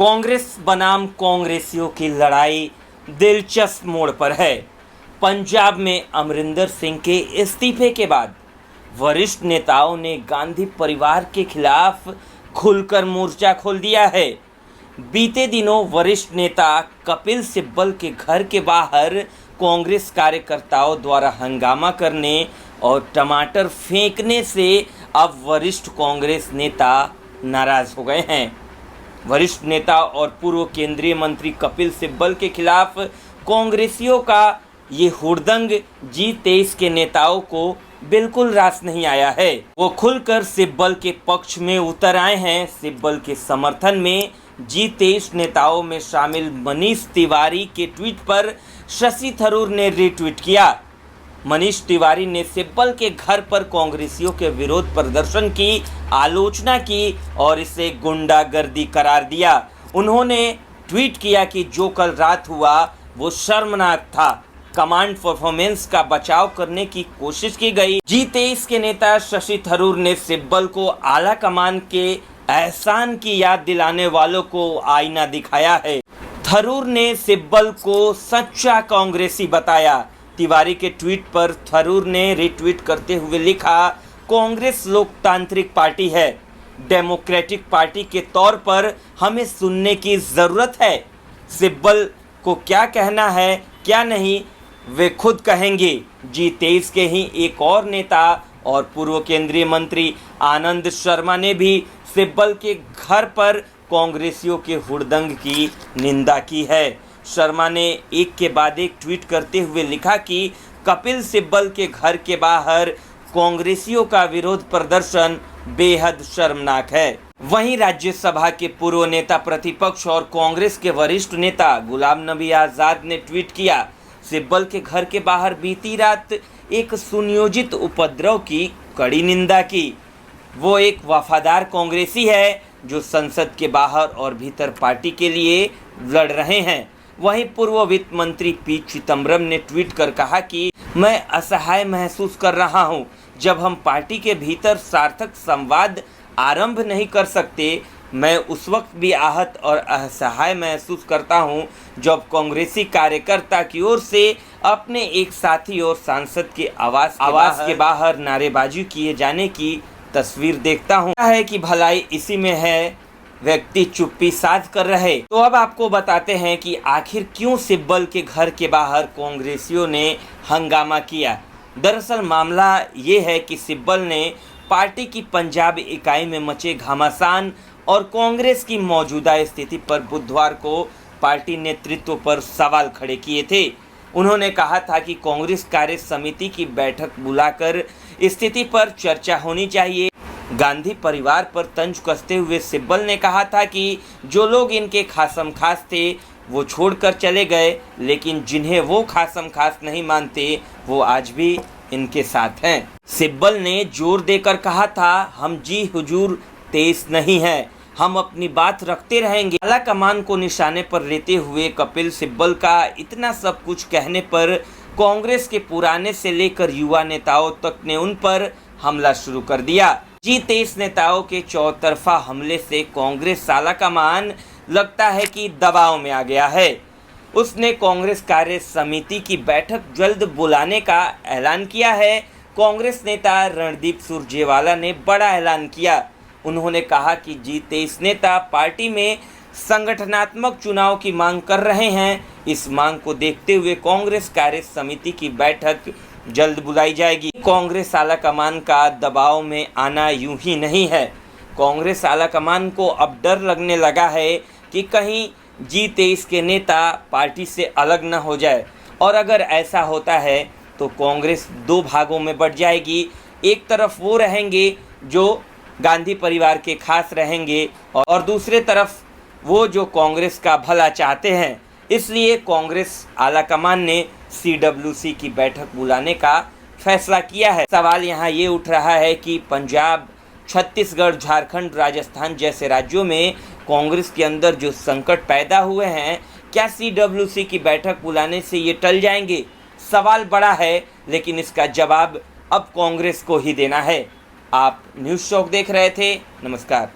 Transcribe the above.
कांग्रेस बनाम कांग्रेसियों की लड़ाई दिलचस्प मोड़ पर है। पंजाब में अमरिंदर सिंह के इस्तीफे के बाद वरिष्ठ नेताओं ने गांधी परिवार के खिलाफ खुलकर मोर्चा खोल दिया है। बीते दिनों वरिष्ठ नेता कपिल सिब्बल के घर के बाहर कांग्रेस कार्यकर्ताओं द्वारा हंगामा करने और टमाटर फेंकने से अब वरिष्ठ कांग्रेस नेता नाराज हो गए हैं। वरिष्ठ नेता और पूर्व केंद्रीय मंत्री कपिल सिब्बल के खिलाफ कांग्रेसियों का ये हुड़दंग G23 के नेताओं को बिल्कुल रास नहीं आया है। वो खुलकर सिब्बल के पक्ष में उतर आए हैं। सिब्बल के समर्थन में G23 नेताओं में शामिल मनीष तिवारी के ट्वीट पर शशि थरूर ने रीट्वीट किया। मनीष तिवारी ने सिब्बल के घर पर कांग्रेसियों के विरोध प्रदर्शन की आलोचना की और इसे गुंडागर्दी करार दिया। उन्होंने ट्वीट किया कि जो कल रात हुआ वो शर्मनाक था। कमांड परफॉर्मेंस का बचाव करने की कोशिश की गई। G23 के नेता शशि थरूर ने सिब्बल को आला कमान के एहसान की याद दिलाने वालों को आईना दिखाया है। थरूर ने सिब्बल को सच्चा कांग्रेसी बताया। तिवारी के ट्वीट पर थरूर ने रिट्वीट करते हुए लिखा, कांग्रेस लोकतांत्रिक पार्टी है। डेमोक्रेटिक पार्टी के तौर पर हमें सुनने की ज़रूरत है। सिब्बल को क्या कहना है क्या नहीं वे खुद कहेंगे। G23 के ही एक और नेता और पूर्व केंद्रीय मंत्री आनंद शर्मा ने भी सिब्बल के घर पर कांग्रेसियों के हुड़दंग की निंदा की है। शर्मा ने एक के बाद एक ट्वीट करते हुए लिखा कि कपिल सिब्बल के घर के बाहर कांग्रेसियों का विरोध प्रदर्शन बेहद शर्मनाक है। वहीं राज्यसभा के पूर्व नेता प्रतिपक्ष और कांग्रेस के वरिष्ठ नेता गुलाम नबी आज़ाद ने ट्वीट किया, सिब्बल के घर के बाहर बीती रात एक सुनियोजित उपद्रव की कड़ी निंदा की। वो एक वफादार कांग्रेसी है जो संसद के बाहर और भीतर पार्टी के लिए लड़ रहे हैं। वहीं पूर्व वित्त मंत्री पी चिदम्बरम ने ट्वीट कर कहा कि मैं असहाय महसूस कर रहा हूं। जब हम पार्टी के भीतर सार्थक संवाद आरंभ नहीं कर सकते, मैं उस वक्त भी आहत और असहाय महसूस करता हूं जब कांग्रेसी कार्यकर्ता की ओर से अपने एक साथी और सांसद के आवास के बाहर नारेबाजी किए जाने की तस्वीर देखता हूं। है कि भलाई इसी में है, व्यक्ति चुप्पी साध कर रहे। तो अब आपको बताते हैं कि आखिर क्यों सिब्बल के घर के बाहर कांग्रेसियों ने हंगामा किया। दरअसल मामला ये है कि सिब्बल ने पार्टी की पंजाब इकाई में मचे घमासान और कांग्रेस की मौजूदा स्थिति पर बुधवार को पार्टी नेतृत्व पर सवाल खड़े किए थे। उन्होंने कहा था कि कांग्रेस कार्य समिति की बैठक बुलाकर स्थिति पर चर्चा होनी चाहिए। गांधी परिवार पर तंज कसते हुए सिब्बल ने कहा था कि जो लोग इनके खासम खास थे वो छोड़कर चले गए, लेकिन जिन्हें वो खासम खास नहीं मानते वो आज भी इनके साथ हैं। सिब्बल ने जोर देकर कहा था, हम जी हुजूर 23 नहीं हैं, हम अपनी बात रखते रहेंगे। आला कमान को निशाने पर लेते हुए कपिल सिब्बल का इतना सब कुछ कहने पर कांग्रेस के पुराने से लेकर युवा नेताओं तक ने उन पर हमला शुरू कर दिया। G23 नेताओं के चौतरफा हमले से कांग्रेस आला कमान लगता है कि दबाव में आ गया है। उसने कांग्रेस कार्य समिति की बैठक जल्द बुलाने का ऐलान किया है। कांग्रेस नेता रणदीप सुरजेवाला ने बड़ा ऐलान किया। उन्होंने कहा कि G23 नेता पार्टी में संगठनात्मक चुनाव की मांग कर रहे हैं। इस मांग को देखते हुए कांग्रेस कार्य समिति की बैठक जल्द बुलाई जाएगी। कांग्रेस आला कमान का दबाव में आना यूं ही नहीं है। कांग्रेस आला कमान को अब डर लगने लगा है कि कहीं G23 के नेता पार्टी से अलग न हो जाए, और अगर ऐसा होता है तो कांग्रेस दो भागों में बट जाएगी। एक तरफ वो रहेंगे जो गांधी परिवार के खास रहेंगे और दूसरे तरफ वो जो कांग्रेस का भला चाहते हैं। इसलिए कांग्रेस आला कमान ने CWC की बैठक बुलाने का फैसला किया है। सवाल यहाँ ये उठ रहा है कि पंजाब, छत्तीसगढ़, झारखंड, राजस्थान जैसे राज्यों में कांग्रेस के अंदर जो संकट पैदा हुए हैं, क्या CWC की बैठक बुलाने से ये टल जाएंगे? सवाल बड़ा है, लेकिन इसका जवाब अब कांग्रेस को ही देना है। आप न्यूज़ चौक देख रहे थे। नमस्कार।